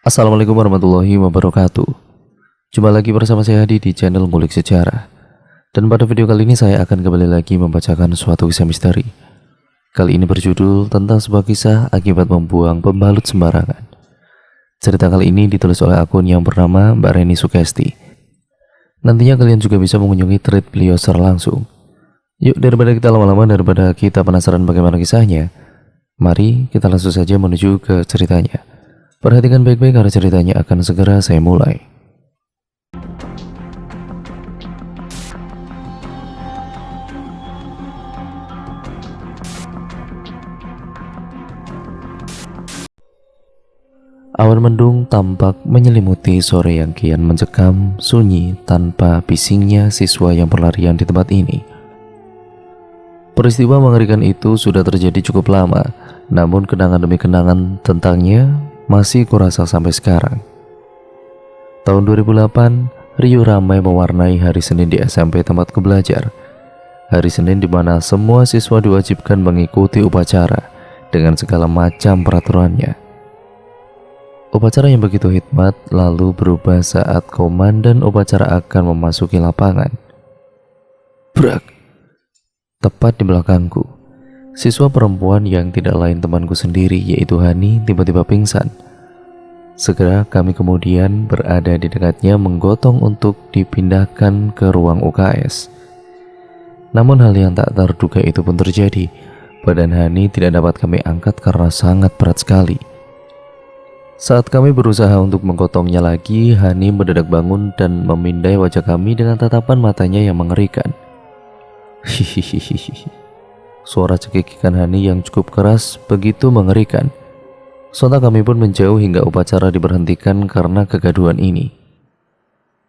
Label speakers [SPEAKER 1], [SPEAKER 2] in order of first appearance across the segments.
[SPEAKER 1] Assalamualaikum warahmatullahi wabarakatuh. Jumpa lagi bersama saya Hadi di channel Ngulik Sejarah. Dan pada video kali ini saya akan kembali lagi membacakan suatu kisah misteri. Kali ini berjudul tentang sebuah kisah akibat membuang pembalut sembarangan. Cerita kali ini ditulis oleh akun yang bernama Mbak Reni Sukesti. Nantinya kalian juga bisa mengunjungi thread beliau secara langsung. Yuk, daripada kita lama-lama, daripada kita penasaran bagaimana kisahnya, mari kita langsung saja menuju ke ceritanya. Perhatikan baik-baik karena ceritanya akan segera saya mulai. Awan mendung tampak menyelimuti sore yang kian mencekam, sunyi tanpa bisingnya siswa yang berlarian di tempat ini. Peristiwa mengerikan itu sudah terjadi cukup lama, namun kenangan demi kenangan tentangnya masih kurasa sampai sekarang. Tahun 2008, riuh ramai mewarnai hari Senin di SMP tempatku belajar. Hari Senin di mana semua siswa diwajibkan mengikuti upacara dengan segala macam peraturannya. Upacara yang begitu hikmat lalu berubah saat komandan upacara akan memasuki lapangan. Brak! Tepat di belakangku, siswa perempuan yang tidak lain temanku sendiri yaitu Hani tiba-tiba pingsan. Segera kami kemudian berada di dekatnya menggotong untuk dipindahkan ke ruang UKS. Namun hal yang tak terduga itu pun terjadi. Badan Hani tidak dapat kami angkat karena sangat berat sekali. Saat kami berusaha untuk menggotongnya lagi, Hani mendadak bangun dan memindai wajah kami dengan tatapan matanya yang mengerikan. Hihihihi. Suara cekikikan Hani yang cukup keras begitu mengerikan. Sontak kami pun menjauh hingga upacara diberhentikan karena kegaduhan ini.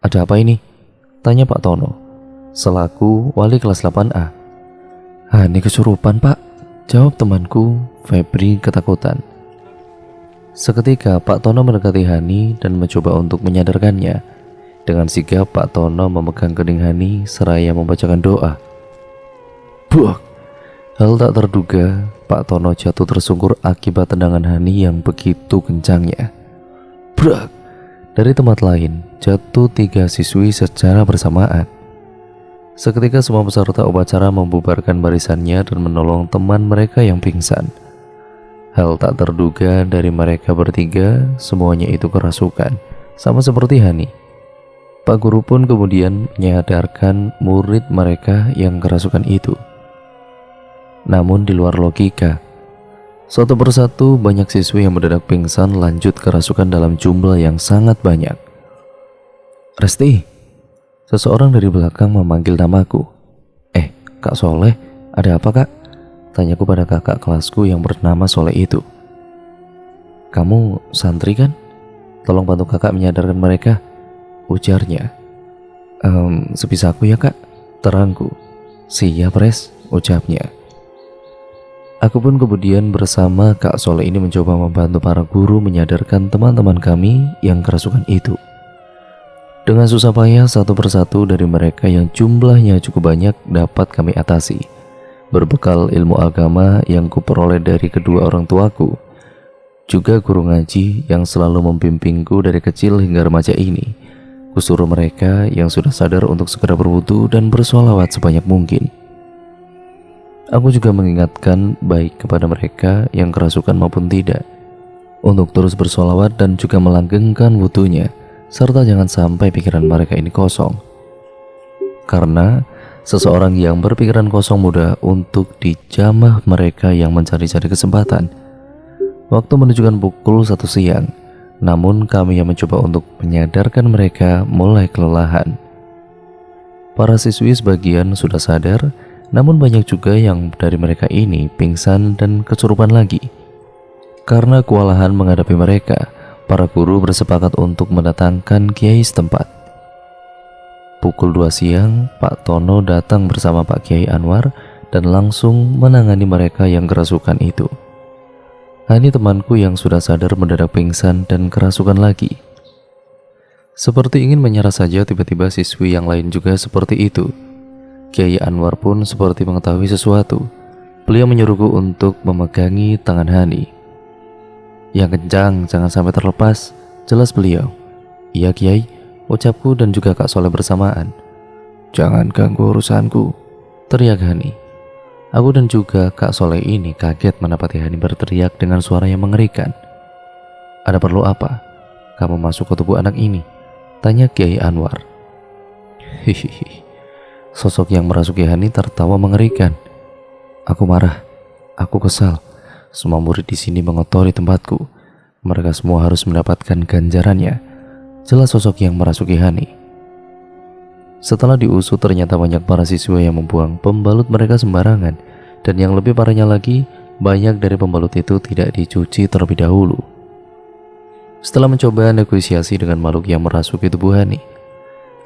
[SPEAKER 1] Ada apa ini? Tanya Pak Tono, selaku wali kelas 8A. Hani kesurupan, Pak, jawab temanku Febri ketakutan. Seketika Pak Tono mendekati Hani dan mencoba untuk menyadarkannya. Dengan sigap Pak Tono memegang kening Hani seraya membacakan doa. Buak! Hal tak terduga, Pak Tono jatuh tersungkur akibat tendangan Hani yang begitu kencangnya. Brak! Dari tempat lain, jatuh 3 siswi secara bersamaan. Seketika semua peserta upacara membubarkan barisannya dan menolong teman mereka yang pingsan. Hal tak terduga dari mereka bertiga, semuanya itu kerasukan, sama seperti Hani. Pak Guru pun kemudian menyadarkan murid mereka yang kerasukan itu. Namun di luar logika, satu persatu banyak siswi yang mendadak pingsan lanjut kerasukan dalam jumlah yang sangat banyak. Resti, seseorang dari belakang memanggil namaku. Kak Soleh, ada apa kak? Tanyaku pada kakak kelasku yang bernama Soleh itu. Kamu santri kan? Tolong bantu kakak menyadarkan mereka, ujarnya. Sebisaku ya kak, terangku. Siap res, ucapnya. Aku pun kemudian bersama Kak Soleh ini mencoba membantu para guru menyadarkan teman-teman kami yang kerasukan itu. Dengan susah payah satu persatu dari mereka yang jumlahnya cukup banyak dapat kami atasi. Berbekal ilmu agama yang kuperoleh dari kedua orang tuaku, juga guru ngaji yang selalu membimbingku dari kecil hingga remaja ini, kusuruh mereka yang sudah sadar untuk segera berwudu dan bersolawat sebanyak mungkin. Aku juga mengingatkan baik kepada mereka yang kerasukan maupun tidak, untuk terus bersolawat dan juga melanggengkan wudunya, serta jangan sampai pikiran mereka ini kosong. Karena seseorang yang berpikiran kosong mudah untuk dijamah mereka yang mencari-cari kesempatan. Waktu menunjukkan pukul 1 siang, namun kami yang mencoba untuk menyadarkan mereka mulai kelelahan. Para siswi sebagian sudah sadar, namun banyak juga yang dari mereka ini pingsan dan kesurupan lagi. Karena kewalahan menghadapi mereka, para guru bersepakat untuk mendatangkan kiai setempat. Pukul 2 siang, Pak Tono datang bersama Pak Kiai Anwar dan langsung menangani mereka yang kerasukan itu. Hani temanku yang sudah sadar mendadak pingsan dan kerasukan lagi. Seperti ingin menyerah saja, tiba-tiba siswi yang lain juga seperti itu. Kiai Anwar pun seperti mengetahui sesuatu. Beliau menyuruhku untuk memegangi tangan Hani. Yang kencang, jangan sampai terlepas, Jelas beliau. Iya Kiai, ucapku dan juga Kak Soleh bersamaan. Jangan ganggu urusanku, teriak Hani. Aku dan juga Kak Soleh ini kaget mendapati Hani berteriak dengan suara yang mengerikan. Ada perlu apa? Kamu masuk ke tubuh anak ini? Tanya Kiai Anwar. Hihihi. Sosok yang merasuki Hani tertawa mengerikan. Aku marah, aku kesal. Semua murid di sini mengotori tempatku. Mereka semua harus mendapatkan ganjarannya. Jelas sosok yang merasuki Hani. Setelah diusut ternyata banyak para siswa yang membuang pembalut mereka sembarangan. Dan yang lebih parahnya lagi, banyak dari pembalut itu tidak dicuci terlebih dahulu. Setelah mencoba negosiasi dengan makhluk yang merasuki tubuh Hani,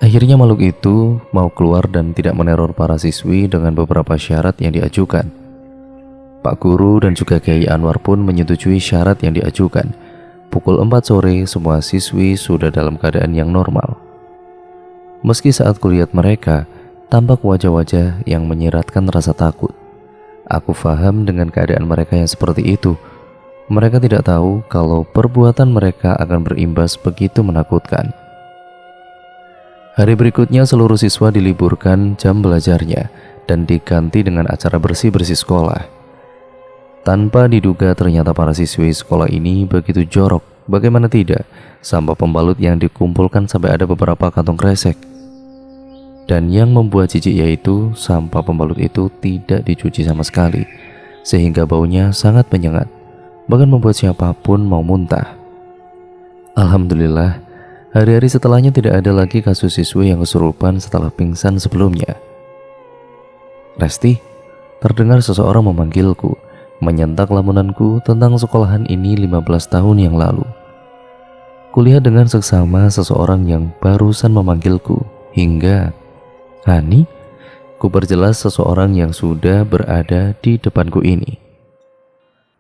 [SPEAKER 1] akhirnya makhluk itu mau keluar dan tidak meneror para siswi dengan beberapa syarat yang diajukan. Pak Guru dan juga Kiai Anwar pun menyetujui syarat yang diajukan. Pukul 4 sore semua siswi sudah dalam keadaan yang normal. Meski saat kulihat mereka, tampak wajah-wajah yang menyiratkan rasa takut. Aku paham dengan keadaan mereka yang seperti itu. Mereka tidak tahu kalau perbuatan mereka akan berimbas begitu menakutkan. Hari berikutnya seluruh siswa diliburkan jam belajarnya dan diganti dengan acara bersih-bersih sekolah. Tanpa diduga ternyata para siswi sekolah ini begitu jorok. Bagaimana tidak, sampah pembalut yang dikumpulkan sampai ada beberapa kantong kresek. Dan yang membuat jijik yaitu sampah pembalut itu tidak dicuci sama sekali, sehingga baunya sangat menyengat, bahkan membuat siapapun mau muntah. Alhamdulillah, hari-hari setelahnya tidak ada lagi kasus siswi yang kesurupan setelah pingsan sebelumnya. Resti, terdengar seseorang memanggilku, menyentak lamunanku tentang sekolahan ini 15 tahun yang lalu. Kulihat dengan seksama seseorang yang barusan memanggilku, hingga Hani, ku perjelas seseorang yang sudah berada di depanku ini.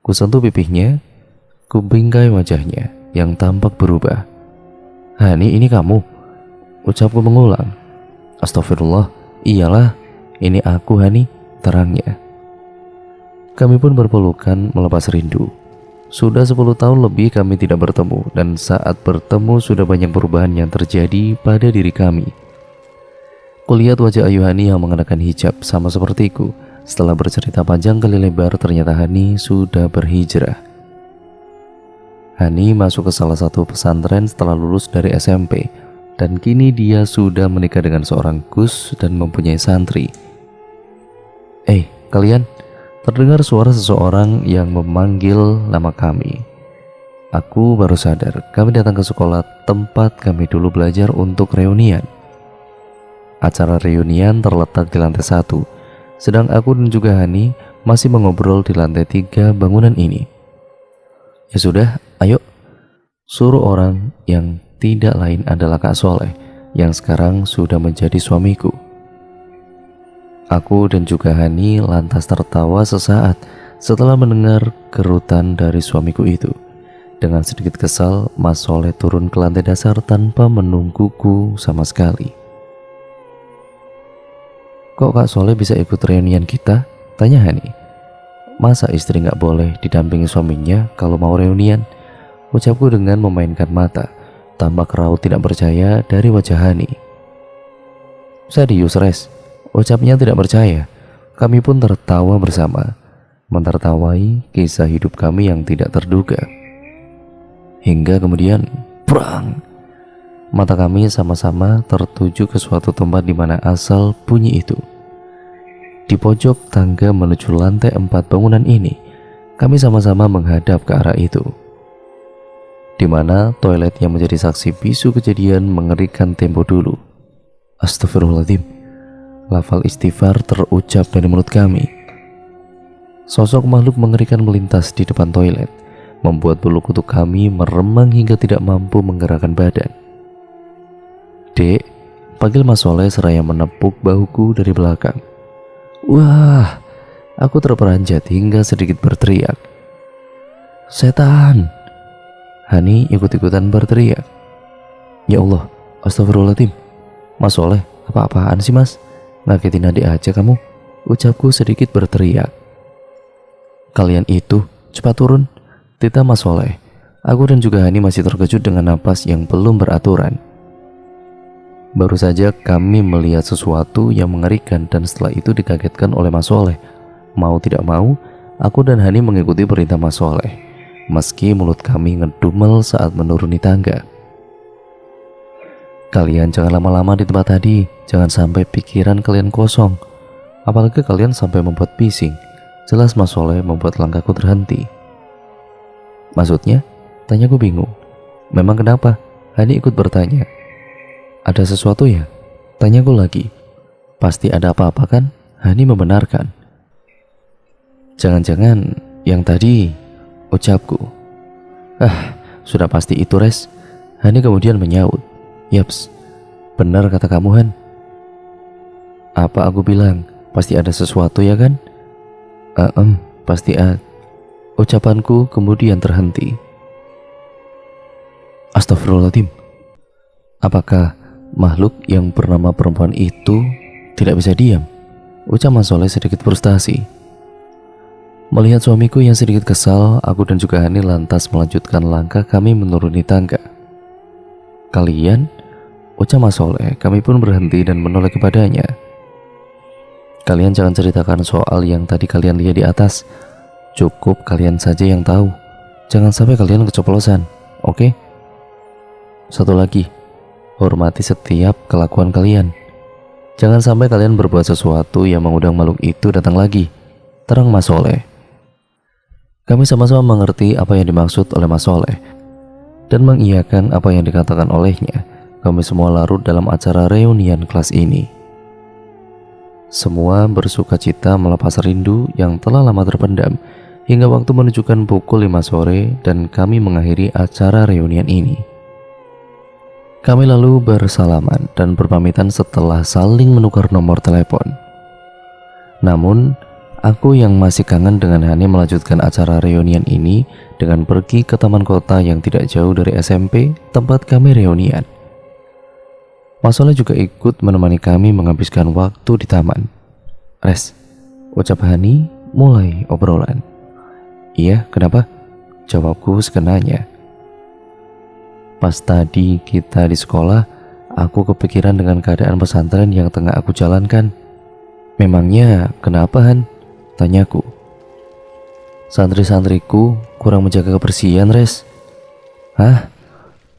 [SPEAKER 1] Ku sentuh pipihnya, ku bingkai wajahnya yang tampak berubah. Hani, ini kamu? Ucapku mengulang. Astagfirullah, iyalah, ini aku Hani, terangnya. Kami pun berpelukan melepas rindu. Sudah 10 tahun lebih kami tidak bertemu, dan saat bertemu sudah banyak perubahan yang terjadi pada diri kami. Kulihat wajah Ayu Hani yang mengenakan hijab sama sepertiku. Setelah bercerita panjang kali lebar, ternyata Hani sudah berhijrah. Hani masuk ke salah satu pesantren setelah lulus dari SMP, dan kini dia sudah menikah dengan seorang gus dan mempunyai santri. Kalian, terdengar suara seseorang yang memanggil nama kami. Aku baru sadar kami datang ke sekolah tempat kami dulu belajar untuk reunian. Acara reunian terletak di lantai 1, sedang aku dan juga Hani masih mengobrol di lantai 3 bangunan ini. Ya sudah, ayo, suruh orang yang tidak lain adalah Kak Soleh yang sekarang sudah menjadi suamiku. Aku dan juga Hani lantas tertawa sesaat setelah mendengar kerutan dari suamiku itu. Dengan sedikit kesal, Mas Soleh turun ke lantai dasar tanpa menungguku sama sekali. Kok Kak Soleh bisa ikut reunian kita? Tanya Hani. Masa istri nggak boleh didampingi suaminya kalau mau reunian? Ucapku dengan memainkan mata. Tampak raut tidak percaya dari wajah Hani. Serius Res? Ucapnya tidak percaya. Kami pun tertawa bersama, mentertawai kisah hidup kami yang tidak terduga. Hingga kemudian, prang! Mata kami sama-sama tertuju ke suatu tempat di mana asal bunyi itu. Di pojok tangga menuju lantai 4 bangunan ini, kami sama-sama menghadap ke arah itu, di mana toilet yang menjadi saksi bisu kejadian mengerikan tempo dulu. Astagfirullahaladzim, lafal istighfar terucap dari mulut kami. Sosok makhluk mengerikan melintas di depan toilet, membuat bulu kuduk kami meremang hingga tidak mampu menggerakkan badan. Dek, panggil Mas Soleh seraya menepuk bahuku dari belakang. Wah, aku terperanjat hingga sedikit berteriak. Setan! Hani ikut-ikutan berteriak. Ya Allah, astagfirullahaladzim. Mas Soleh, apa-apaan sih mas? Ngagetin adik aja kamu. Ucapku sedikit berteriak. Kalian itu, cepat turun, titah Mas Soleh. Aku dan juga Hani masih terkejut dengan napas yang belum beraturan. Baru saja kami melihat sesuatu yang mengerikan dan setelah itu dikagetkan oleh Mas Soleh. Mau tidak mau, aku dan Hani mengikuti perintah Mas Soleh. Meski mulut kami ngedumel saat menuruni tangga. Kalian jangan lama-lama di tempat tadi, jangan sampai pikiran kalian kosong. Apalagi kalian sampai membuat bising. Jelas Mas Soleh membuat langkahku terhenti. Maksudnya? Tanyaku bingung. Memang kenapa? Hani ikut bertanya. Ada sesuatu ya? Tanyaku lagi. Pasti ada apa-apa kan? Hani membenarkan. Jangan-jangan yang tadi, ucapku. Sudah pasti itu Res. Hani kemudian menyaut. Yaps, benar kata kamu Han. Apa aku bilang? Pasti ada sesuatu ya kan? Pasti ada. Ucapanku kemudian terhenti. Astagfirullahaladzim. Apakah makhluk yang bernama perempuan itu tidak bisa diam? Ucap Mas Soleh sedikit frustasi. Melihat suamiku yang sedikit kesal, aku dan juga Hani lantas melanjutkan langkah kami menuruni tangga. Kalian? Ucap Mas Soleh. Kami pun berhenti dan menoleh kepadanya. Kalian jangan ceritakan soal yang tadi kalian lihat di atas. Cukup kalian saja yang tahu. Jangan sampai kalian keceplosan, oke? Satu lagi, hormati setiap kelakuan kalian. Jangan sampai kalian berbuat sesuatu yang mengundang makhluk itu datang lagi. Terang Mas Soleh. Kami sama-sama mengerti apa yang dimaksud oleh Mas Soleh dan mengiyakan apa yang dikatakan olehnya. Kami semua larut dalam acara reunian kelas ini. Semua bersuka cita melepas rindu yang telah lama terpendam hingga waktu menunjukkan pukul 5 sore dan kami mengakhiri acara reunian ini. Kami lalu bersalaman dan berpamitan setelah saling menukar nomor telepon. Namun, aku yang masih kangen dengan Hani melanjutkan acara reunian ini dengan pergi ke taman kota yang tidak jauh dari SMP tempat kami reunian. Mas Soleh juga ikut menemani kami menghabiskan waktu di taman. Res, ucap Hani mulai obrolan. Iya, kenapa? Jawabku sekenanya. Pas tadi kita di sekolah, aku kepikiran dengan keadaan pesantren yang tengah aku jalankan. Memangnya kenapa Han? Tanyaku. Santri-santriku kurang menjaga kebersihan Res. Hah?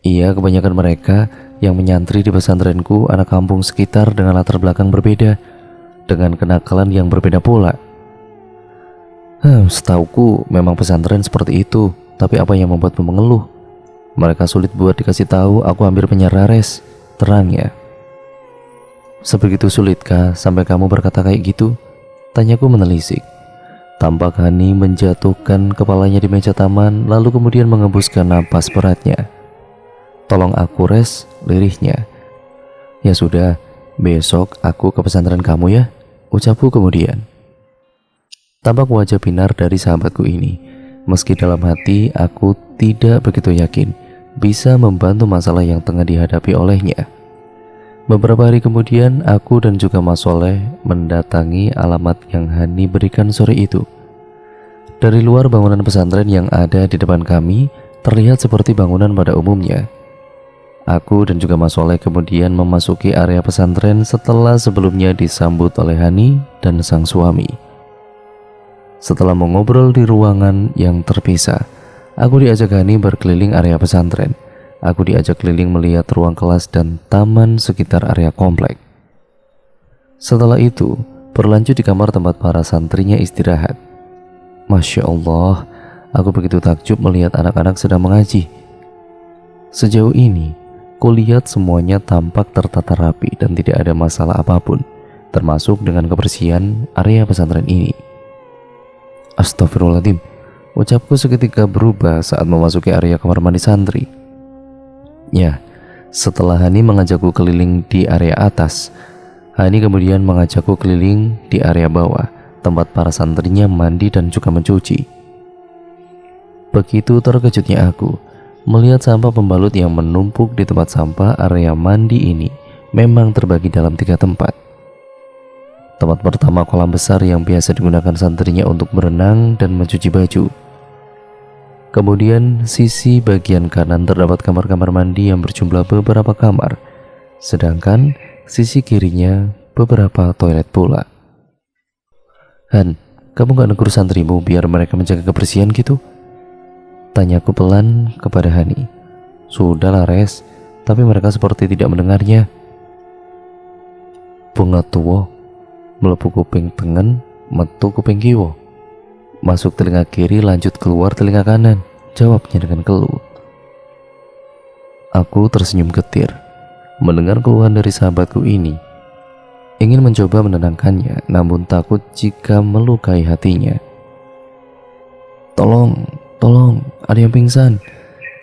[SPEAKER 1] Iya, kebanyakan mereka yang menyantri di pesantrenku anak kampung sekitar dengan latar belakang berbeda, dengan kenakalan yang berbeda pula. Setauku memang pesantren seperti itu, tapi apa yang membuatmu mengeluh? Mereka sulit buat dikasih tahu, aku hampir menyerah Res, terangnya. Sebegitu sulitkah sampai kamu berkata kayak gitu? Tanyaku menelisik. Tampak Hani menjatuhkan kepalanya di meja taman, lalu kemudian mengembuskan napas beratnya. Tolong aku Res, lirihnya. Ya sudah, besok aku ke pesantren kamu ya, ucapku kemudian. Tampak wajah binar dari sahabatku ini. Meski dalam hati aku tidak begitu yakin bisa membantu masalah yang tengah dihadapi olehnya. Beberapa hari kemudian, aku dan juga Mas Soleh mendatangi alamat yang Hani berikan sore itu. Dari luar bangunan pesantren yang ada di depan kami terlihat seperti bangunan pada umumnya. Aku dan juga Mas Soleh kemudian memasuki area pesantren setelah sebelumnya disambut oleh Hani dan sang suami. Setelah mengobrol di ruangan yang terpisah, aku diajak Hani berkeliling area pesantren. Aku diajak keliling melihat ruang kelas dan taman sekitar area komplek. Setelah itu, berlanjut di kamar tempat para santrinya istirahat. Masya Allah, aku begitu takjub melihat anak-anak sedang mengaji. Sejauh ini, kulihat semuanya tampak tertata rapi dan tidak ada masalah apapun, termasuk dengan kebersihan area pesantren ini. Astagfirullahaladzim, ucapku seketika berubah saat memasuki area kamar mandi santri. Ya, setelah Hani mengajakku keliling di area atas, Hani kemudian mengajakku keliling di area bawah, tempat para santrinya mandi dan juga mencuci. Begitu terkejutnya aku melihat sampah pembalut yang menumpuk di tempat sampah area mandi ini memang terbagi dalam 3 tempat. Tempat pertama kolam besar yang biasa digunakan santrinya untuk berenang dan mencuci baju. Kemudian sisi bagian kanan terdapat kamar-kamar mandi yang berjumlah beberapa kamar, sedangkan sisi kirinya beberapa toilet pula. Han, kamu gak negur santrimu biar mereka menjaga kebersihan gitu? Tanyaku pelan kepada Hani. Sudahlah Res, tapi mereka seperti tidak mendengarnya. Bunga tua, melepuh kuping tengen, metu kuping kiwa. Masuk telinga kiri, lanjut keluar telinga kanan, jawabnya dengan keluh. Aku tersenyum getir mendengar keluhan dari sahabatku ini. Ingin mencoba menenangkannya, namun takut jika melukai hatinya. Tolong, tolong, ada yang pingsan.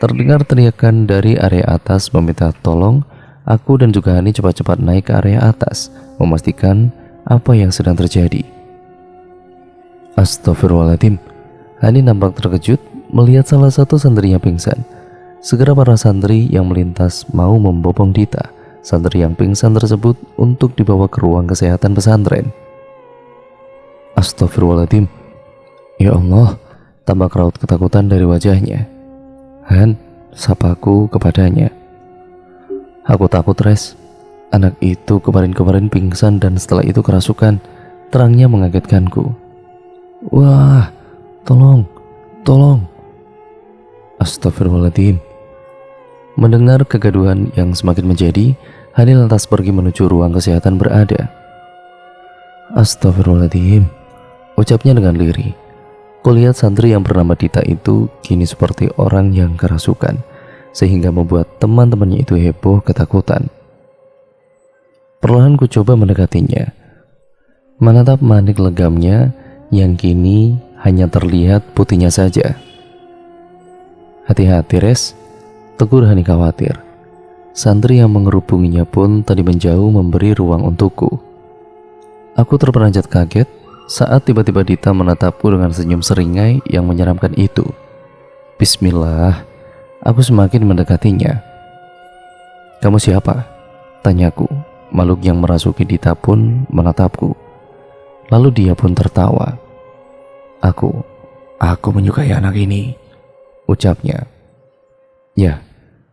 [SPEAKER 1] Terdengar teriakan dari area atas meminta tolong. Aku dan juga Hani cepat-cepat naik ke area atas, memastikan apa yang sedang terjadi. Astagfirullahaladzim, Hani nampak terkejut melihat salah satu santrinya pingsan. Segera para santri yang melintas mau membopong Dita, santri yang pingsan tersebut, untuk dibawa ke ruang kesehatan pesantren. Astagfirullahaladzim, ya Allah, tampak raut ketakutan dari wajahnya. Han, sapaku kepadanya. Aku takut Res, anak itu kemarin-kemarin pingsan dan setelah itu kerasukan. Terangnya mengagetkanku. Wah, tolong, tolong. Astagfirullahaladzim. Mendengar kegaduhan yang semakin menjadi, Hani lantas pergi menuju ruang kesehatan berada. Astagfirullahaladzim, ucapnya dengan lirih. Kulihat santri yang bernama Dita itu kini seperti orang yang kerasukan, sehingga membuat teman-temannya itu heboh ketakutan. Perlahan ku coba mendekatinya, menatap manik legamnya yang kini hanya terlihat putihnya saja. Hati-hati Res, tegur Hani khawatir. Santri yang mengerubunginya pun tadi menjauh memberi ruang untukku. Aku terperanjat kaget saat tiba-tiba Dita menatapku dengan senyum seringai yang menyeramkan itu. Bismillah, aku semakin mendekatinya. Kamu siapa? Tanyaku. Makhluk yang merasuki Dita pun menatapku. Lalu dia pun tertawa. Aku menyukai anak ini, ucapnya. Ya,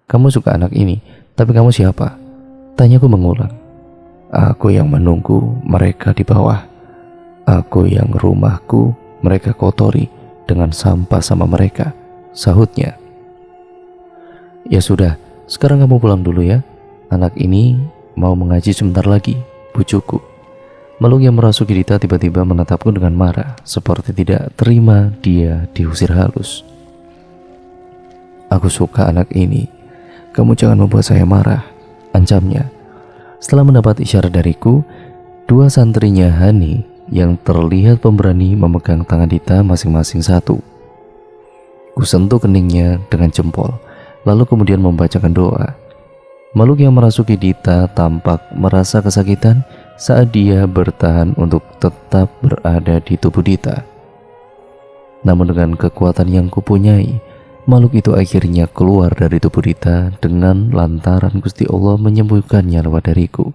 [SPEAKER 1] kamu suka anak ini, tapi kamu siapa? Tanyaku mengulang. Aku yang menunggu mereka di bawah. Aku yang rumahku mereka kotori dengan sampah sama mereka, sahutnya. Ya sudah, sekarang kamu pulang dulu ya. Anak ini mau mengaji sebentar lagi, bujuku. Makhluk yang merasuki Dita tiba-tiba menatapku dengan marah, seperti tidak terima dia diusir halus. Aku suka anak ini. Kamu jangan membuat saya marah, ancamnya. Setelah mendapat isyarat dariku, dua santrinya Hani yang terlihat pemberani memegang tangan Dita masing-masing satu. Kusentuh keningnya dengan jempol, lalu kemudian membacakan doa. Makhluk yang merasuki Dita tampak merasa kesakitan saat dia bertahan untuk tetap berada di tubuh Dita. Namun dengan kekuatan yang kupunyai, makhluk itu akhirnya keluar dari tubuh Dita dengan lantaran Gusti Allah menyembuhkannya lewat dariku.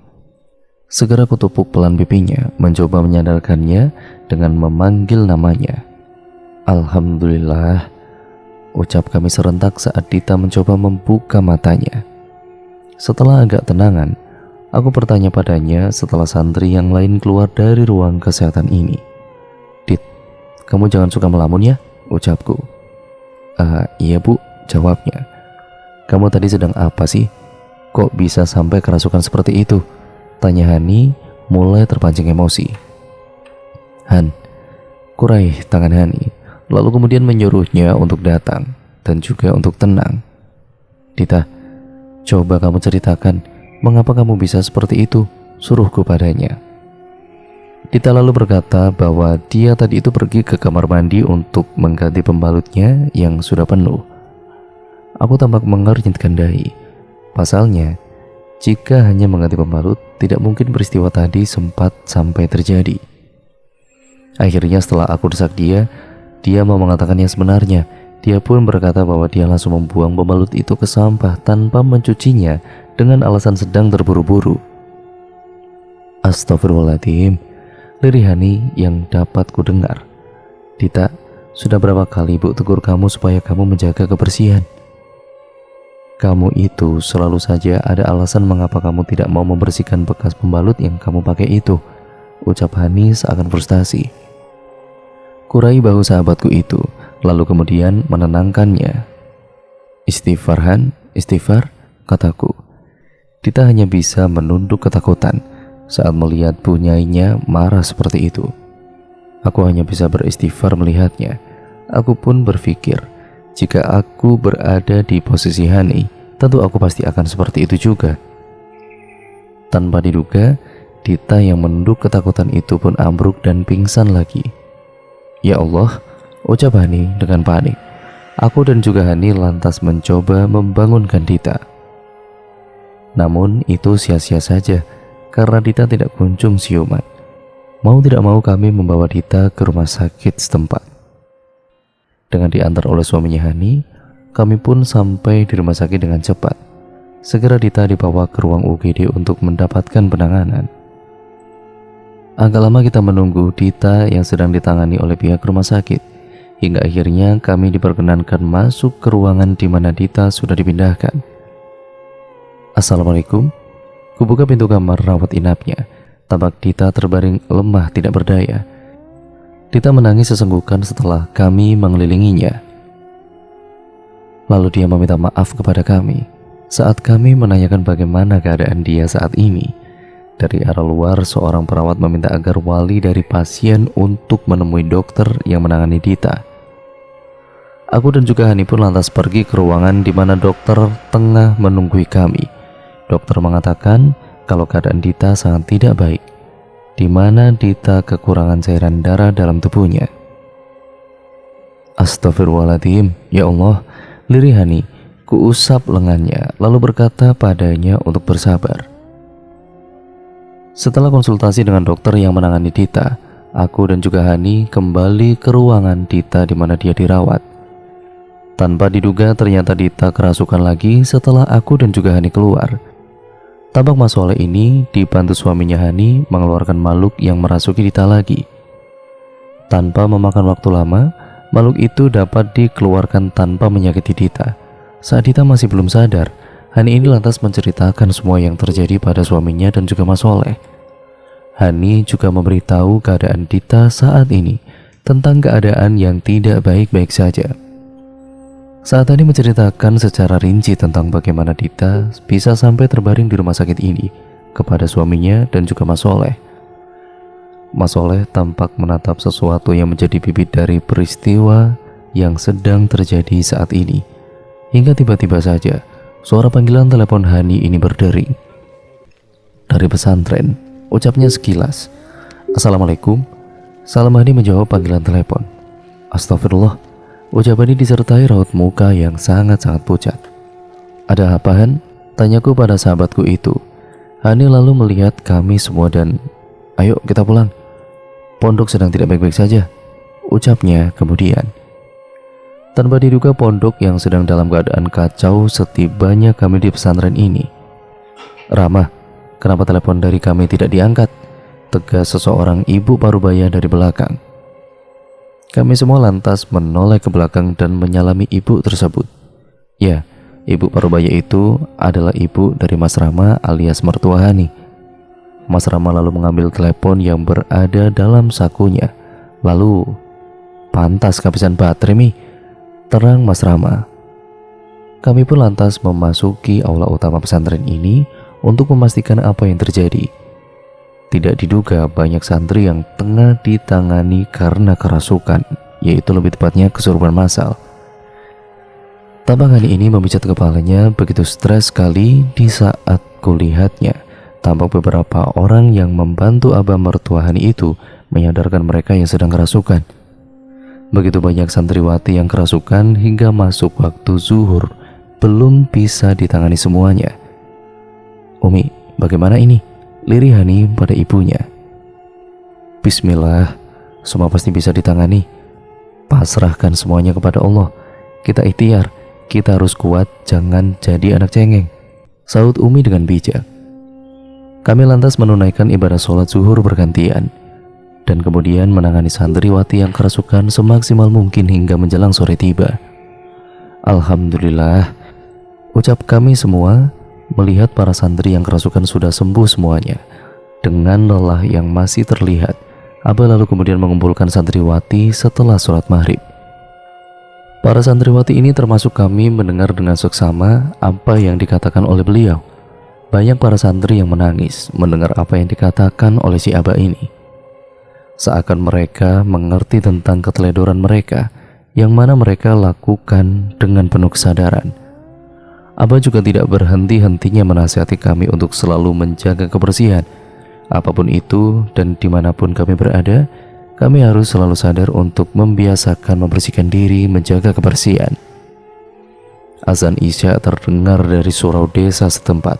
[SPEAKER 1] Segera kutepuk pelan pipinya, mencoba menyadarkannya dengan memanggil namanya. Alhamdulillah, ucap kami serentak saat Dita mencoba membuka matanya. Setelah agak tenangan, aku bertanya padanya setelah santri yang lain keluar dari ruang kesehatan ini. Dit, kamu jangan suka melamun ya, ucapku. Iya bu, jawabnya. Kamu tadi sedang apa sih? Kok bisa sampai kerasukan seperti itu? Tanya Hani mulai terpancing emosi. Han, kurai tangan Hani, lalu kemudian menyuruhnya untuk datang dan juga untuk tenang. Dita, coba kamu ceritakan mengapa kamu bisa seperti itu, suruhku padanya. Dita lalu berkata bahwa dia tadi itu pergi ke kamar mandi untuk mengganti pembalutnya yang sudah penuh. Aku tampak mengernyitkan dahi. Pasalnya, jika hanya mengganti pembalut, tidak mungkin peristiwa tadi sempat sampai terjadi. Akhirnya setelah aku desak dia mau mengatakan yang sebenarnya. Dia pun berkata bahwa dia langsung membuang pembalut itu ke sampah tanpa mencucinya dengan alasan sedang terburu-buru. Astagfirullahaladzim, lirih Hani yang dapat ku dengar. Dita, Sudah berapa kali ibu tegur kamu supaya kamu menjaga kebersihan? Kamu itu selalu saja ada alasan mengapa kamu tidak mau membersihkan bekas pembalut yang kamu pakai itu, ucap Hani seakan frustasi. Kurai bahu sahabatku itu, lalu kemudian menenangkannya. Istighfar Han, istighfar, kataku. Dita hanya bisa menunduk ketakutan saat melihat punyainya marah seperti itu. Aku hanya bisa beristighfar melihatnya. Aku pun berpikir, jika aku berada di posisi Hani, tentu aku pasti akan seperti itu juga. Tanpa diduga, Dita yang menunduk ketakutan itu pun ambruk dan pingsan lagi. Ya Allah, ucap Hani dengan panik. Aku dan juga Hani lantas mencoba membangunkan Dita. Namun itu sia-sia saja, karena Dita tidak kunjung siuman. Mau tidak mau kami membawa Dita ke rumah sakit setempat. Dengan diantar oleh suaminya Hani, kami pun sampai di rumah sakit dengan cepat. Segera Dita dibawa ke ruang UGD untuk mendapatkan penanganan. Agak lama kita menunggu Dita yang sedang ditangani oleh pihak rumah sakit, hingga akhirnya kami diperkenankan masuk ke ruangan di mana Dita sudah dipindahkan. Assalamualaikum. Kubuka pintu kamar rawat inapnya. Tampak Dita terbaring lemah tidak berdaya. Dita menangis sesenggukan setelah kami mengelilinginya. Lalu dia meminta maaf kepada kami saat kami menanyakan bagaimana keadaan dia saat ini. Dari arah luar, seorang perawat meminta agar wali dari pasien untuk menemui dokter yang menangani Dita. Aku dan juga Hani pun lantas pergi ke ruangan di mana dokter tengah menunggui kami. Dokter mengatakan kalau keadaan Dita sangat tidak baik, di mana Dita kekurangan cairan darah dalam tubuhnya. Astagfirullahaladzim, ya Allah, lirih Hani. Kuusap lengannya, lalu berkata padanya untuk bersabar. Setelah konsultasi dengan dokter yang menangani Dita, aku dan juga Hani kembali ke ruangan Dita di mana dia dirawat. Tanpa diduga ternyata Dita kerasukan lagi setelah aku dan juga Hani keluar. Tampak Mas Soleh ini dibantu suaminya Hani mengeluarkan makhluk yang merasuki Dita lagi. Tanpa memakan waktu lama, makhluk itu dapat dikeluarkan tanpa menyakiti Dita. Saat Dita masih belum sadar, Hani ini lantas menceritakan semua yang terjadi pada suaminya dan juga Mas Soleh. Hani juga memberitahu keadaan Dita saat ini, tentang keadaan yang tidak baik-baik saja. Saat Hani menceritakan secara rinci tentang bagaimana Dita bisa sampai terbaring di rumah sakit ini kepada suaminya dan juga Mas Soleh. Mas Soleh tampak menatap sesuatu yang menjadi bibit dari peristiwa yang sedang terjadi saat ini. Hingga tiba-tiba saja suara panggilan telepon Hani ini berdering. Dari pesantren, ucapnya sekilas. Assalamualaikum. Salam Hani menjawab panggilan telepon. Astagfirullah. Ucapan ini disertai raut muka yang sangat-sangat pucat. Ada apa Han? Tanyaku pada sahabatku itu. Hani lalu melihat kami semua dan, ayo kita pulang. Pondok sedang tidak baik-baik saja, ucapnya kemudian. Tanpa diduga pondok yang sedang dalam keadaan kacau setibanya kami di pesantren ini. Rama, kenapa telepon dari kami tidak diangkat? Tegas seseorang ibu parubaya dari belakang. Kami semua lantas menoleh ke belakang dan menyalami ibu tersebut. Ya, ibu parubaya itu adalah ibu dari Mas Rama alias mertua Hani. Mas Rama lalu mengambil telepon yang berada dalam sakunya. Lalu, pantas kehabisan baterai mi, terang Mas Rama. Kami pun lantas memasuki aula utama pesantren ini untuk memastikan apa yang terjadi. Tidak diduga banyak santri yang tengah ditangani karena kerasukan, yaitu lebih tepatnya kesurupan massal. Tampak Hani ini memijat kepalanya begitu stres sekali di saat kulihatnya. Tampak beberapa orang yang membantu abah mertua Hani itu menyadarkan mereka yang sedang kerasukan. Begitu banyak santriwati yang kerasukan hingga masuk waktu zuhur belum bisa ditangani semuanya. Umi, bagaimana ini? Lirih Hani pada ibunya. Bismillah, semua pasti bisa ditangani. Pasrahkan semuanya kepada Allah. Kita ikhtiar, kita harus kuat, jangan jadi anak cengeng, sahut Umi dengan bijak. Kami lantas menunaikan ibadah sholat zuhur bergantian. dan kemudian menangani santriwati yang kerasukan semaksimal mungkin hingga menjelang sore tiba. Alhamdulillah, ucap kami semua melihat para santri yang kerasukan sudah sembuh semuanya. Dengan lelah yang masih terlihat, Abah lalu kemudian mengumpulkan santriwati setelah sholat maghrib. Para santriwati ini termasuk kami mendengar dengan seksama apa yang dikatakan oleh beliau. Banyak para santri yang menangis mendengar apa yang dikatakan oleh si Abah ini. Seakan mereka mengerti tentang keteledoran mereka yang mana mereka lakukan dengan penuh kesadaran. Abah juga tidak berhenti-hentinya menasihati kami untuk selalu menjaga kebersihan. Apapun itu dan dimanapun kami berada, kami harus selalu sadar untuk membiasakan membersihkan diri, menjaga kebersihan. Azan Isya terdengar dari surau desa setempat.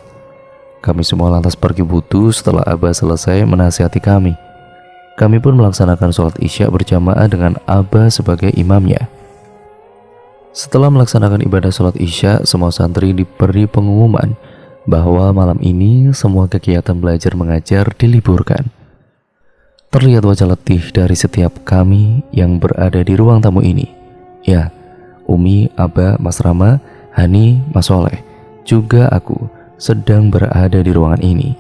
[SPEAKER 1] Kami semua lantas pergi wudu setelah Abah selesai menasihati kami. Kami pun melaksanakan sholat Isya berjamaah dengan Abah sebagai imamnya. Setelah melaksanakan ibadah sholat Isya, semua santri diberi pengumuman bahwa malam ini semua kegiatan belajar mengajar diliburkan. Terlihat wajah letih dari setiap kami yang berada di ruang tamu ini. Ya, Umi, Abah, Mas Rama, Hani, Mas Soleh, juga aku sedang berada di ruangan ini.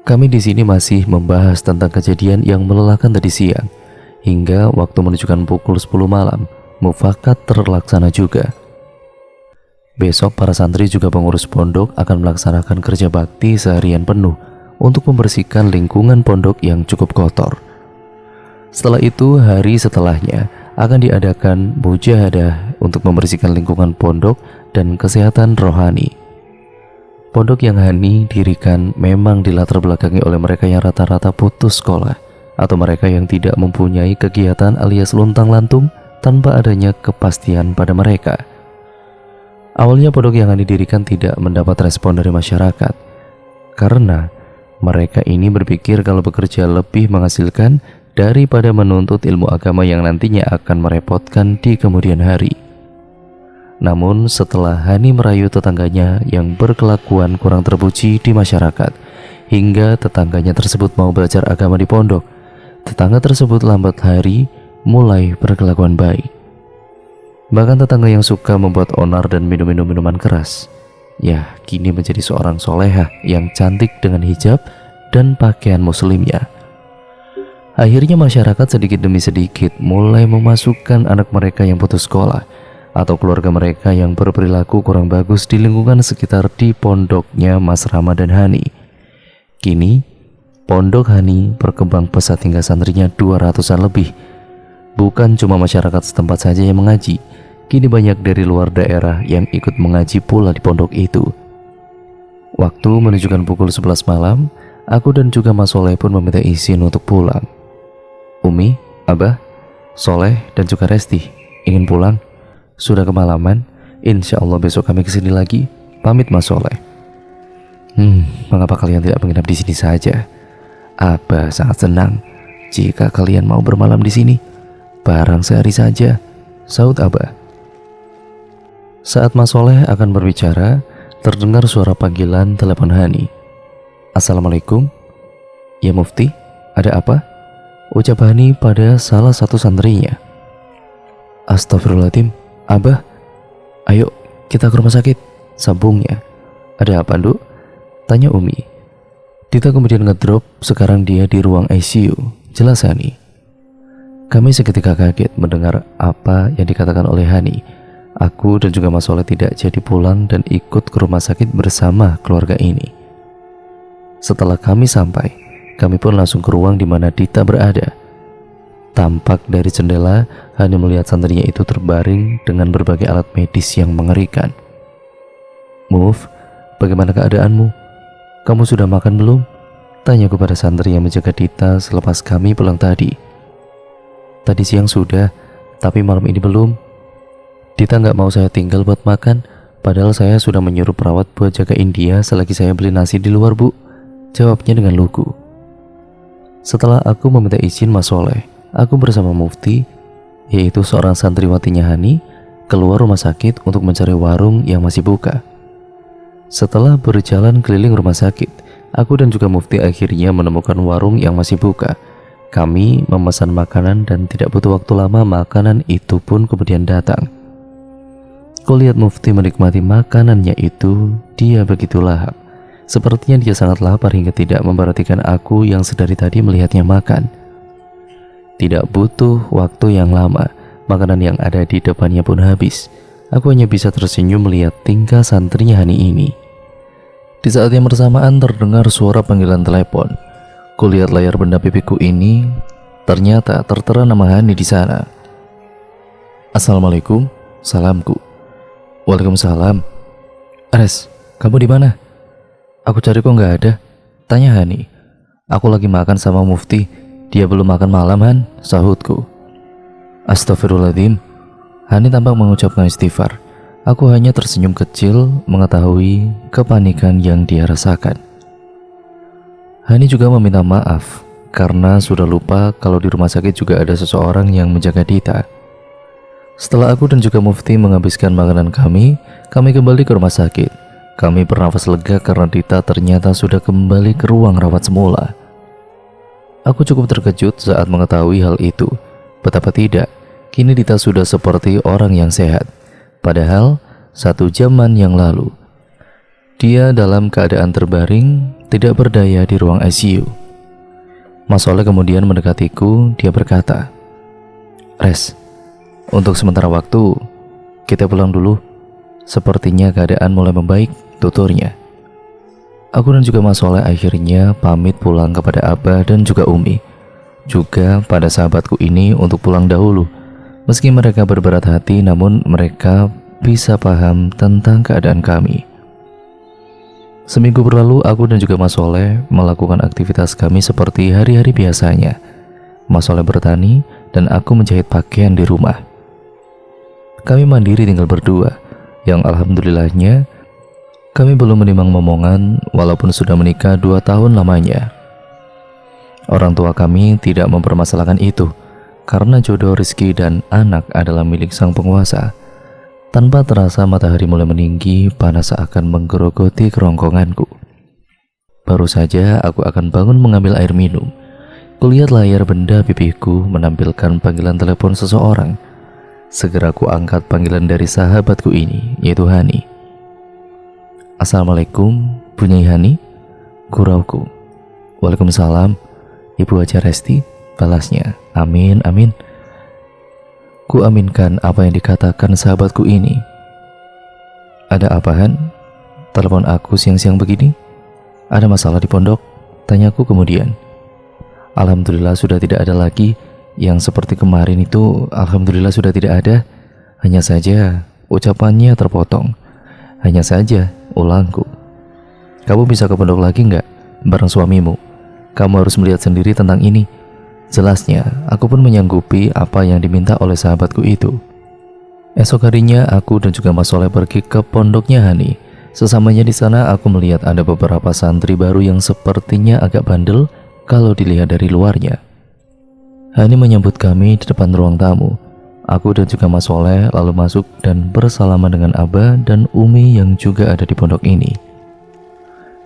[SPEAKER 1] Kami di sini masih membahas tentang kejadian yang melelahkan tadi siang, hingga waktu menunjukkan pukul 10 malam, mufakat terlaksana juga. Besok para santri juga pengurus pondok akan melaksanakan kerja bakti seharian penuh untuk membersihkan lingkungan pondok yang cukup kotor. Setelah itu, hari setelahnya akan diadakan mujahadah untuk membersihkan lingkungan pondok dan kesehatan rohani. Pondok yang Hani dirikan memang dilatar belakangi oleh mereka yang rata-rata putus sekolah atau mereka yang tidak mempunyai kegiatan alias luntang-lantung tanpa adanya kepastian pada mereka. Awalnya pondok yang didirikan tidak mendapat respon dari masyarakat karena mereka ini berpikir kalau bekerja lebih menghasilkan daripada menuntut ilmu agama yang nantinya akan merepotkan di kemudian hari. Namun setelah Hani merayu tetangganya yang berkelakuan kurang terpuji di masyarakat hingga tetangganya tersebut mau belajar agama di pondok, tetangga tersebut lambat hari mulai berkelakuan baik. Bahkan tetangga yang suka membuat onar dan minum minuman keras, ya kini menjadi seorang solehah yang cantik dengan hijab dan pakaian muslimnya. Akhirnya masyarakat sedikit demi sedikit mulai memasukkan anak mereka yang putus sekolah atau keluarga mereka yang berperilaku kurang bagus di lingkungan sekitar di pondoknya Mas Rama dan Hani. Kini pondok Hani berkembang pesat hingga santrinya 200-an lebih. Bukan cuma masyarakat setempat saja yang mengaji, kini banyak dari luar daerah yang ikut mengaji pula di pondok itu. Waktu menunjukkan pukul 11 malam, aku dan juga Mas Soleh pun meminta izin untuk pulang. Umi, Abah, Soleh dan juga Resti ingin pulang. Sudah kemalaman, insya Allah besok kami kesini lagi. Pamit Mas Soleh. Mengapa kalian tidak menginap di sini saja? Abah sangat senang jika kalian mau bermalam di sini. Barang sehari saja, saud Abah. Saat Mas Soleh akan berbicara, terdengar suara panggilan telepon Hani. Assalamualaikum. Ya Mufti, ada apa? Ucap Hani pada salah satu santrinya. Astagfirullahaladzim, Abah, ayo kita ke rumah sakit, sambungnya. Ada apa, Nduk? Tanya Umi. Dita kemudian ngedrop, sekarang dia di ruang ICU, jelas Hani. Kami seketika kaget mendengar apa yang dikatakan oleh Hani. Aku dan juga Mas Soleh tidak jadi pulang dan ikut ke rumah sakit bersama keluarga ini. Setelah kami sampai, kami pun langsung ke ruang di mana Dita berada. Tampak dari jendela, Hani melihat santrinya itu terbaring dengan berbagai alat medis yang mengerikan. Move, bagaimana keadaanmu? Kamu sudah makan belum? Tanya kepada santri yang menjaga Dita selepas kami pulang tadi. Tadi siang sudah, tapi malam ini belum. Dita nggak mau saya tinggal buat makan, padahal saya sudah menyuruh perawat buat jagain dia selagi saya beli nasi di luar, Bu. Jawabnya dengan lugu. Setelah aku meminta izin Mas Soleh, aku bersama Mufti, yaitu seorang santriwatinya Hani, keluar rumah sakit untuk mencari warung yang masih buka. Setelah berjalan keliling rumah sakit, aku dan juga Mufti akhirnya menemukan warung yang masih buka. Kami memesan makanan dan tidak butuh waktu lama makanan itu pun kemudian datang. Kulihat Mufti menikmati makanannya itu, dia begitu lahap. Sepertinya dia sangat lapar hingga tidak memperhatikan aku yang sedari tadi melihatnya makan. Tidak butuh waktu yang lama, makanan yang ada di depannya pun habis. Aku hanya bisa tersenyum melihat tingkah santrinya Hani ini. Di saat yang bersamaan terdengar suara panggilan telepon. Kulihat layar benda pipiku ini, ternyata tertera nama Hani di sana. Assalamualaikum, salamku. Waalaikumsalam. Ares, kamu di mana? Aku cari kok nggak ada. Tanya Hani. Aku lagi makan sama Mufti. Dia belum makan malam, Han, sahutku. Astagfirullahaladzim. Hani tampak mengucapkan istighfar. Aku hanya tersenyum kecil mengetahui kepanikan yang dia rasakan. Hani juga meminta maaf karena sudah lupa kalau di rumah sakit juga ada seseorang yang menjaga Dita. Setelah aku dan juga Mufti menghabiskan makanan kami kembali ke rumah sakit. Kami bernafas lega karena Dita ternyata sudah kembali ke ruang rawat semula. Aku cukup terkejut saat mengetahui hal itu. Betapa tidak, kini Dita sudah seperti orang yang sehat. Padahal 1 jaman yang lalu dia dalam keadaan terbaring, tidak berdaya di ruang ICU. Mas Soleh kemudian mendekatiku. Dia berkata, Res, untuk sementara waktu kita pulang dulu. Sepertinya keadaan mulai membaik, tuturnya. Aku dan juga Mas Soleh akhirnya pamit pulang kepada Abah dan juga Umi, juga pada sahabatku ini untuk pulang dahulu. Meski mereka berberat hati, namun mereka bisa paham tentang keadaan kami. Seminggu berlalu, aku dan juga Mas Soleh melakukan aktivitas kami seperti hari-hari biasanya. Mas Soleh bertani dan aku menjahit pakaian di rumah. Kami mandiri tinggal berdua, yang alhamdulillahnya kami belum menimang momongan walaupun sudah menikah 2 tahun lamanya. Orang tua kami tidak mempermasalahkan itu, karena jodoh, rezeki, dan anak adalah milik sang penguasa. Tanpa terasa matahari mulai meninggi, panas seakan menggerogoti kerongkonganku. Baru saja aku akan bangun mengambil air minum. Kulihat layar benda pipiku menampilkan panggilan telepon seseorang. Segera ku angkat panggilan dari sahabatku ini, yaitu Hani. Assalamualaikum, Bunyai Hani, gurauku. Waalaikumsalam, Ibu Haja Resti, balasnya. Amin, amin. Ku aminkan apa yang dikatakan sahabatku ini. Ada apa, Han? Telepon aku siang-siang begini? Ada masalah di pondok? Tanyaku kemudian. Alhamdulillah sudah tidak ada lagi. Yang seperti kemarin itu, alhamdulillah sudah tidak ada. Hanya saja ucapannya terpotong. Hanya saja, ulangku. Kamu bisa ke pondok lagi nggak? Bareng suamimu. Kamu harus melihat sendiri tentang ini. Jelasnya, aku pun menyanggupi apa yang diminta oleh sahabatku itu. Esok harinya, aku dan juga Mas Soleh pergi ke pondoknya Hani. Sesamanya di sana, aku melihat ada beberapa santri baru yang sepertinya agak bandel kalau dilihat dari luarnya. Hani menyambut kami di depan ruang tamu. Aku dan juga Mas Soleh lalu masuk dan bersalaman dengan Abah dan Umi yang juga ada di pondok ini.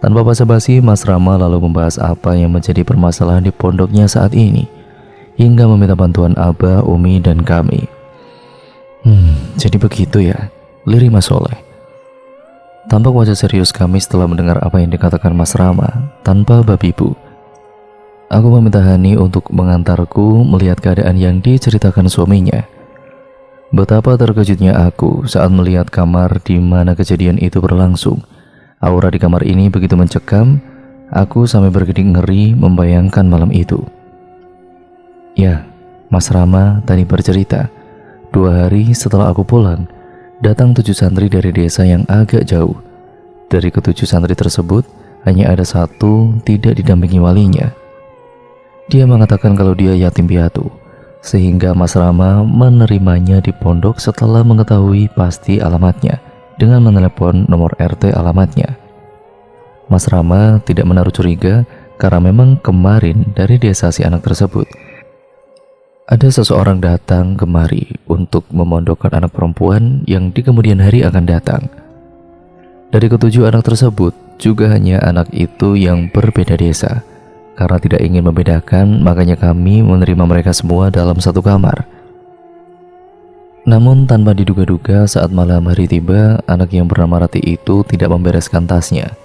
[SPEAKER 1] Tanpa basa-basi, Mas Rama lalu membahas apa yang menjadi permasalahan di pondoknya saat ini, hingga meminta bantuan Abah, Umi, dan kami. Jadi begitu ya, lirik Mas Soleh. Tampak wajah serius kami setelah mendengar apa yang dikatakan Mas Rama, tanpa babibu. Aku meminta Hani untuk mengantarku melihat keadaan yang diceritakan suaminya. Betapa terkejutnya aku saat melihat kamar di mana kejadian itu berlangsung. Aura di kamar ini begitu mencekam, aku sampai berkedip ngeri membayangkan malam itu. Ya, Mas Rama tadi bercerita, 2 hari setelah aku pulang, datang 7 santri dari desa yang agak jauh. Dari ke-7 santri tersebut, hanya ada 1 tidak didampingi walinya. Dia mengatakan kalau dia yatim piatu, sehingga Mas Rama menerimanya di pondok setelah mengetahui pasti alamatnya dengan menelepon nomor RT alamatnya. Mas Rama tidak menaruh curiga karena memang kemarin dari desa si anak tersebut ada seseorang datang kemari untuk memondokkan anak perempuan yang di kemudian hari akan datang. Dari ke-7 anak tersebut juga hanya anak itu yang berbeda desa. Karena tidak ingin membedakan, makanya kami menerima mereka semua dalam satu kamar. Namun tanpa diduga-duga saat malam hari tiba, anak yang bernama Rati itu tidak membereskan tasnya.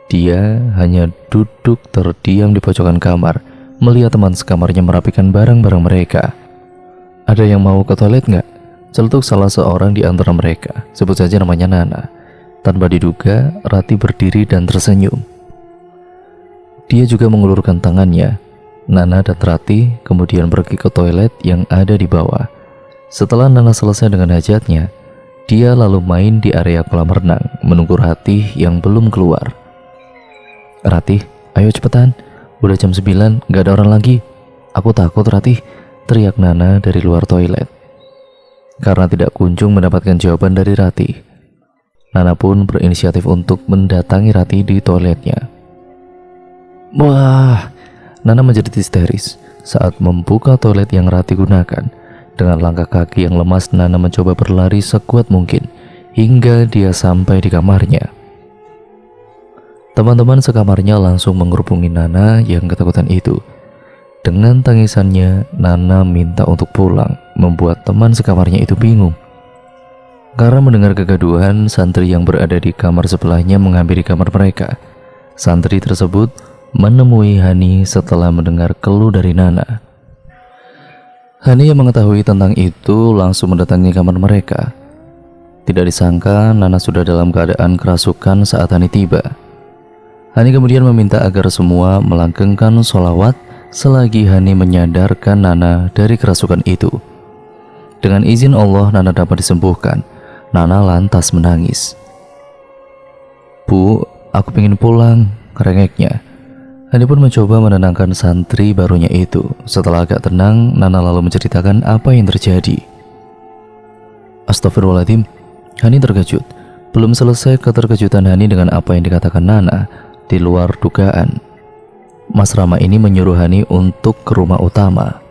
[SPEAKER 1] Dia hanya duduk terdiam di pojokan kamar, melihat teman sekamarnya merapikan barang-barang mereka. "Ada yang mau ke toilet nggak?" Celetuk salah seorang di antara mereka, sebut saja namanya Nana. Tanpa diduga, Rati berdiri dan tersenyum. Dia juga mengulurkan tangannya. Nana dan Rati kemudian pergi ke toilet yang ada di bawah. Setelah Nana selesai dengan hajatnya, dia lalu main di area kolam renang, menunggu Rati yang belum keluar. "Rati, ayo cepetan. Udah jam 9, gak ada orang lagi." "Aku takut, Rati," teriak Nana dari luar toilet. Karena tidak kunjung mendapatkan jawaban dari Rati, Nana pun berinisiatif untuk mendatangi Rati di toiletnya. Wah, Nana menjadi histeris saat membuka toilet yang Rati gunakan. Dengan langkah kaki yang lemas, Nana mencoba berlari sekuat mungkin hingga dia sampai di kamarnya. Teman-teman sekamarnya langsung mengerubungi Nana yang ketakutan itu. Dengan tangisannya, Nana minta untuk pulang, membuat teman sekamarnya itu bingung. Karena mendengar kegaduhan, santri yang berada di kamar sebelahnya menghampiri kamar mereka. Santri tersebut menemui Hani setelah mendengar keluh dari Nana. Hani yang mengetahui tentang itu langsung mendatangi kamar mereka. Tidak disangka Nana sudah dalam keadaan kerasukan saat Hani tiba. Hani kemudian meminta agar semua melanggengkan sholawat selagi Hani menyadarkan Nana dari kerasukan itu. Dengan izin Allah, Nana dapat disembuhkan. Nana lantas menangis. "Bu, aku pengen pulang," kerengeknya. Hani pun mencoba menenangkan santri barunya itu. Setelah agak tenang, Nana lalu menceritakan apa yang terjadi. Astagfirullahaladzim, Hani terkejut. Belum selesai keterkejutan Hani dengan apa yang dikatakan Nana, di luar dugaan, Mas Rama ini menyuruh Hani untuk ke rumah utama.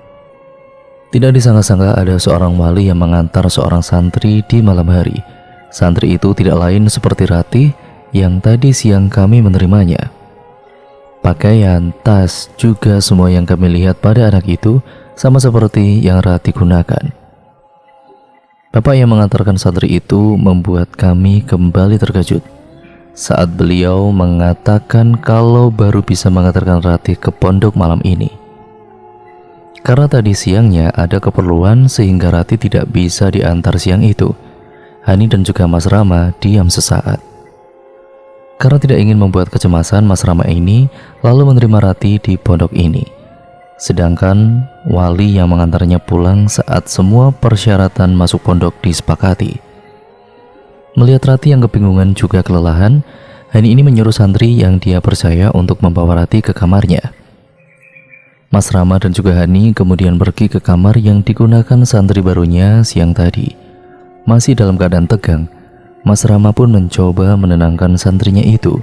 [SPEAKER 1] Tidak disangka-sangka ada seorang wali yang mengantar seorang santri di malam hari. Santri itu tidak lain seperti Rati yang tadi siang kami menerimanya. Pakaian, tas, juga semua yang kami lihat pada anak itu sama seperti yang Rati gunakan. Bapak yang mengantarkan santri itu membuat kami kembali terkejut saat beliau mengatakan kalau baru bisa mengantarkan Rati ke pondok malam ini. Karena tadi siangnya ada keperluan sehingga Rati tidak bisa diantar siang itu. Hani dan juga Mas Rama diam sesaat. Karena tidak ingin membuat kecemasan, Mas Rama ini lalu menerima Rati di pondok ini. Sedangkan wali yang mengantarnya pulang saat semua persyaratan masuk pondok disepakati. Melihat Rati yang kebingungan juga kelelahan, Hani ini menyuruh santri yang dia percaya untuk membawa Rati ke kamarnya. Mas Rama dan juga Hani kemudian pergi ke kamar yang digunakan santri barunya siang tadi. Masih dalam keadaan tegang, Mas Rama pun mencoba menenangkan santrinya itu.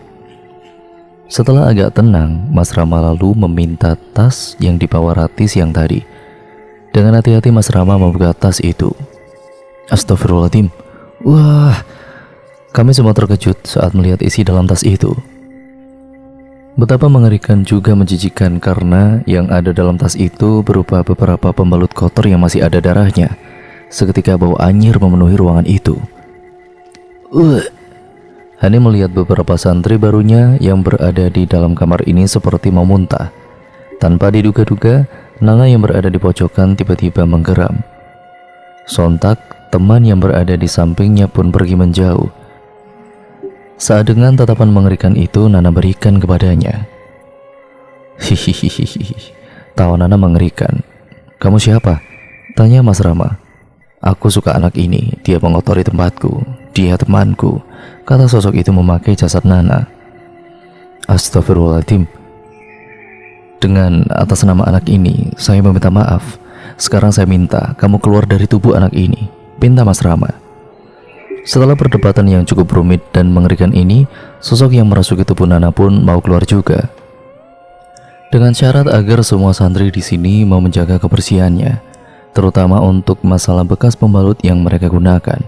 [SPEAKER 1] Setelah agak tenang, Mas Rama lalu meminta tas yang dibawa Rati siang tadi. Dengan hati-hati Mas Rama membuka tas itu. Astagfirullahaladzim. Wah, kami semua terkejut saat melihat isi dalam tas itu. Betapa mengerikan juga menjijikan karena yang ada dalam tas itu berupa beberapa pembalut kotor yang masih ada darahnya. Seketika bau anyir memenuhi ruangan itu. Hani melihat beberapa santri barunya yang berada di dalam kamar ini seperti mau muntah. Tanpa diduga-duga, Nana yang berada di pojokan tiba-tiba menggeram. Sontak, teman yang berada di sampingnya pun pergi menjauh. Saat dengan tatapan mengerikan itu Nana berikan kepadanya. Hihihihi, tawa Nana mengerikan. "Kamu siapa?" tanya Mas Rama. "Aku suka anak ini, dia mengotori tempatku, dia temanku," kata sosok itu memakai jasad Nana. Astagfirullahaladzim. "Dengan atas nama anak ini, saya meminta maaf. Sekarang saya minta kamu keluar dari tubuh anak ini," pinta Mas Rama. Setelah perdebatan yang cukup rumit dan mengerikan ini, sosok yang merasuki tubuh Nana pun mau keluar juga. Dengan syarat agar semua santri di sini mau menjaga kebersihannya, terutama untuk masalah bekas pembalut yang mereka gunakan.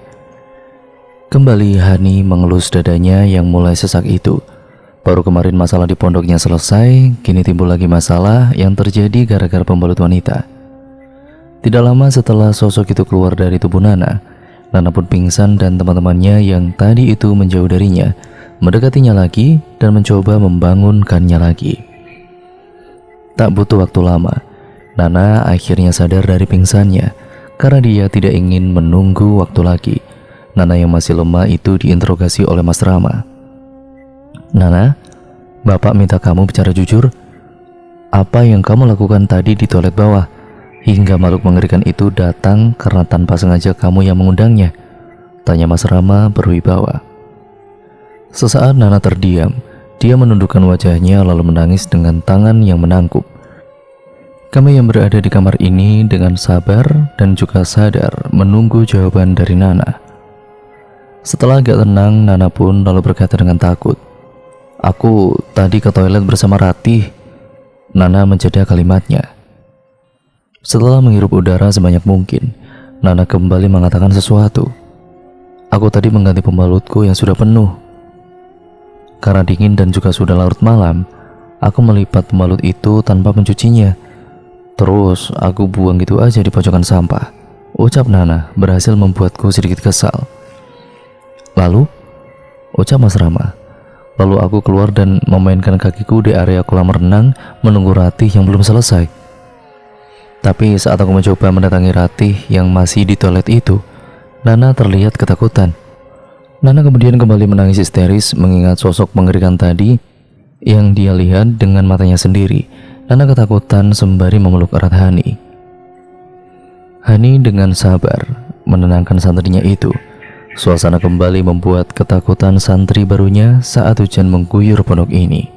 [SPEAKER 1] Kembali Hani mengelus dadanya yang mulai sesak itu. Baru kemarin masalah di pondoknya selesai, kini timbul lagi masalah yang terjadi gara-gara pembalut wanita. Tidak lama setelah sosok itu keluar dari tubuh Nana, Nana pun pingsan dan teman-temannya yang tadi itu menjauh darinya mendekatinya lagi dan mencoba membangunkannya lagi. Tak butuh waktu lama, Nana akhirnya sadar dari pingsannya karena dia tidak ingin menunggu waktu lagi. Nana yang masih lemah itu diinterogasi oleh Mas Rama. "Nana, Bapak minta kamu bicara jujur. Apa yang kamu lakukan tadi di toilet bawah hingga makhluk mengerikan itu datang karena tanpa sengaja kamu yang mengundangnya?" tanya Mas Rama berwibawa. Sesaat Nana terdiam. Dia menundukkan wajahnya lalu menangis dengan tangan yang menangkup. Kami yang berada di kamar ini dengan sabar dan juga sadar menunggu jawaban dari Nana. Setelah agak tenang, Nana pun lalu berkata dengan takut, "Aku tadi ke toilet bersama Ratih." Nana menjeda kalimatnya. Setelah menghirup udara sebanyak mungkin, Nana kembali mengatakan sesuatu. "Aku tadi mengganti pembalutku yang sudah penuh. Karena dingin dan juga sudah larut malam, aku melipat pembalut itu tanpa mencucinya. Terus aku buang gitu aja di pojokan sampah," ucap Nana, berhasil membuatku sedikit kesal. "Lalu?" ucap Mas Rama. "Lalu aku keluar dan memainkan kakiku di area kolam renang menunggu Ratih yang belum selesai. Tapi saat aku mencoba mendatangi Ratih yang masih di toilet itu, Nana terlihat ketakutan. Nana kemudian kembali menangis histeris mengingat sosok mengerikan tadi yang dia lihat dengan matanya sendiri. Nana ketakutan sembari memeluk erat Hani. Hani dengan sabar menenangkan santrinya itu. Suasana kembali membuat ketakutan santri barunya saat hujan mengguyur pondok ini.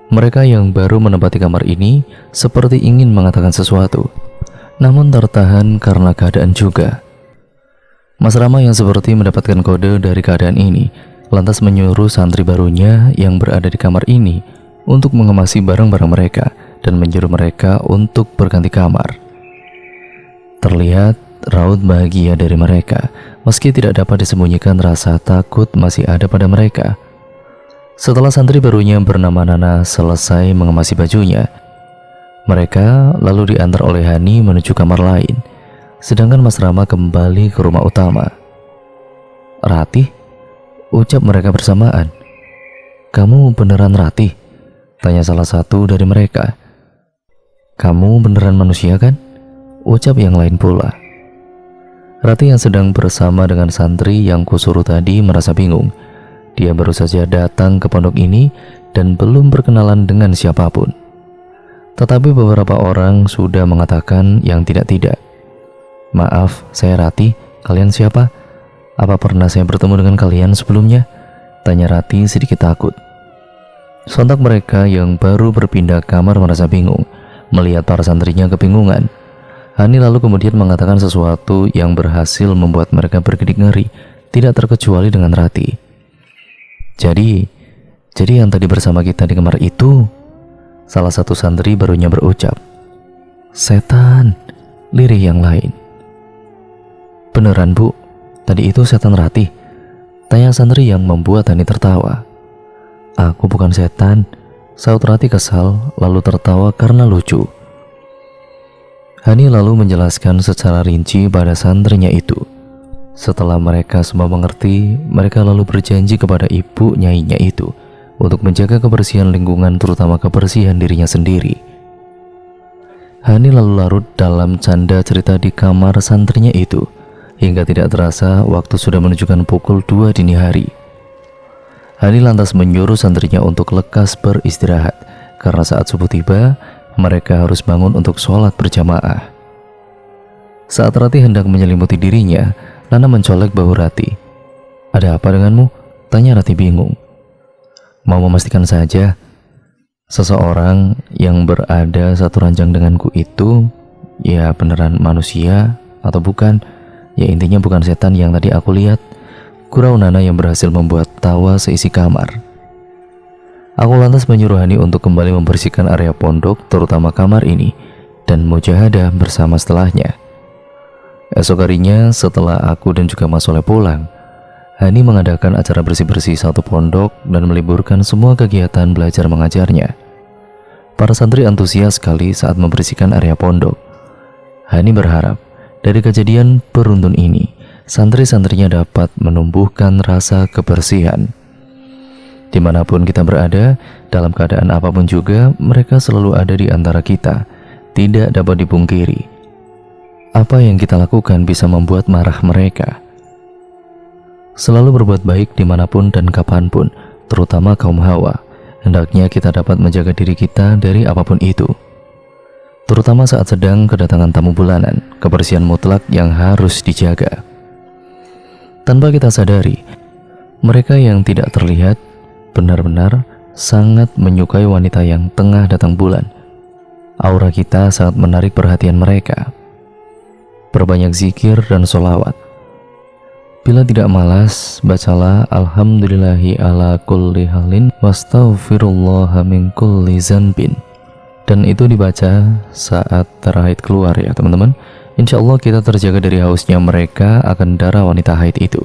[SPEAKER 1] Mereka yang baru menempati kamar ini seperti ingin mengatakan sesuatu, namun tertahan karena keadaan juga. Mas Rama yang seperti mendapatkan kode dari keadaan ini lantas menyuruh santri barunya yang berada di kamar ini untuk mengemasi barang-barang mereka dan menyuruh mereka untuk berganti kamar. Terlihat raut bahagia dari mereka, meski tidak dapat disembunyikan rasa takut masih ada pada mereka. Setelah santri barunya bernama Nana selesai mengemasi bajunya, mereka lalu diantar oleh Hani menuju kamar lain. Sedangkan Mas Rama kembali ke rumah utama. "Ratih?" ucap mereka bersamaan. "Kamu beneran Ratih?" tanya salah satu dari mereka. "Kamu beneran manusia kan?" ucap yang lain pula. Ratih yang sedang bersama dengan santri yang kusuruh tadi merasa bingung. Dia baru saja datang ke pondok ini dan belum berkenalan dengan siapapun. Tetapi beberapa orang sudah mengatakan yang tidak-tidak. "Maaf, saya Ratih. Kalian siapa? Apa pernah saya bertemu dengan kalian sebelumnya?" tanya Ratih sedikit takut. Sontak mereka yang baru berpindah kamar merasa bingung. Melihat para santrinya kebingungan, Hani lalu kemudian mengatakan sesuatu yang berhasil membuat mereka bergidik ngeri, tidak terkecuali dengan Ratih. Jadi yang tadi bersama kita di kamar itu," salah satu santri barunya berucap. "Setan," lirih yang lain. "Beneran Bu, tadi itu setan Ratih?" tanya santri yang membuat Hani tertawa. "Aku bukan setan," saut Ratih kesal lalu tertawa karena lucu. Hani lalu menjelaskan secara rinci pada santrinya itu. Setelah mereka semua mengerti, mereka lalu berjanji kepada ibu nyainya itu untuk menjaga kebersihan lingkungan, terutama kebersihan dirinya sendiri. Hani lalu larut dalam canda cerita di kamar santrinya itu. Hingga tidak terasa waktu sudah menunjukkan pukul 2 dini hari. Hani lantas menyuruh santrinya untuk lekas beristirahat, karena saat subuh tiba, mereka harus bangun untuk sholat berjamaah. Saat Ratih hendak menyelimuti dirinya, Nana mencolek bahu Ratih. "Ada apa denganmu?" tanya Ratih bingung. "Mau memastikan saja, seseorang yang berada satu ranjang denganku itu, ya beneran manusia atau bukan? Ya intinya bukan setan yang tadi aku lihat," gurau Nana yang berhasil membuat tawa seisi kamar. Aku lantas menyuruh Hani untuk kembali membersihkan area pondok, terutama kamar ini, dan mujahadah bersama setelahnya. Esok harinya setelah aku dan juga Mas Soleh pulang, Hani mengadakan acara bersih-bersih satu pondok dan meliburkan semua kegiatan belajar mengajarnya. Para santri antusias sekali saat membersihkan area pondok. Hani berharap dari kejadian beruntun ini, santri-santrinya dapat menumbuhkan rasa kebersihan. Dimanapun kita berada, dalam keadaan apapun juga, mereka selalu ada di antara kita. Tidak dapat dipungkiri, apa yang kita lakukan bisa membuat marah mereka. Selalu berbuat baik dimanapun dan kapanpun, terutama kaum hawa. Hendaknya kita dapat menjaga diri kita dari apapun itu, terutama saat sedang kedatangan tamu bulanan. Kebersihan mutlak yang harus dijaga. Tanpa kita sadari, mereka yang tidak terlihat benar-benar sangat menyukai wanita yang tengah datang bulan. Aura kita sangat menarik perhatian mereka. Perbanyak zikir dan sholawat. Bila tidak malas, bacalah alhamdulillahi ala kulli halin wastaghfirullaha min kulli zanbin. Dan itu dibaca saat terhaid keluar ya teman-teman. Insya Allah kita terjaga dari hausnya mereka akan darah wanita haid itu.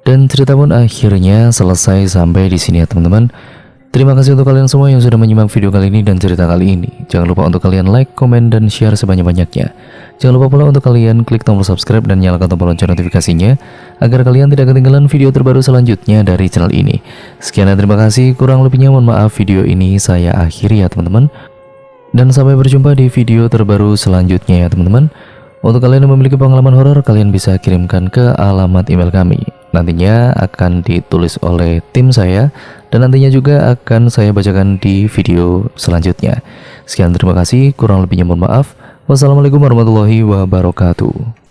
[SPEAKER 1] Dan cerita pun akhirnya selesai sampai di sini ya teman-teman. Terima kasih untuk kalian semua yang sudah menyimak video kali ini dan cerita kali ini. Jangan lupa untuk kalian like, komen, dan share sebanyak-banyaknya. Jangan lupa pula untuk kalian klik tombol subscribe dan nyalakan tombol lonceng notifikasinya agar kalian tidak ketinggalan video terbaru selanjutnya dari channel ini. Sekian dan terima kasih. Kurang lebihnya mohon maaf, video ini saya akhiri ya teman-teman. Dan sampai berjumpa di video terbaru selanjutnya ya teman-teman. Untuk kalian yang memiliki pengalaman horor, kalian bisa kirimkan ke alamat email kami. Nantinya akan ditulis oleh tim saya dan nantinya juga akan saya bacakan di video selanjutnya. Sekian terima kasih, kurang lebihnya mohon maaf. Wassalamualaikum warahmatullahi wabarakatuh.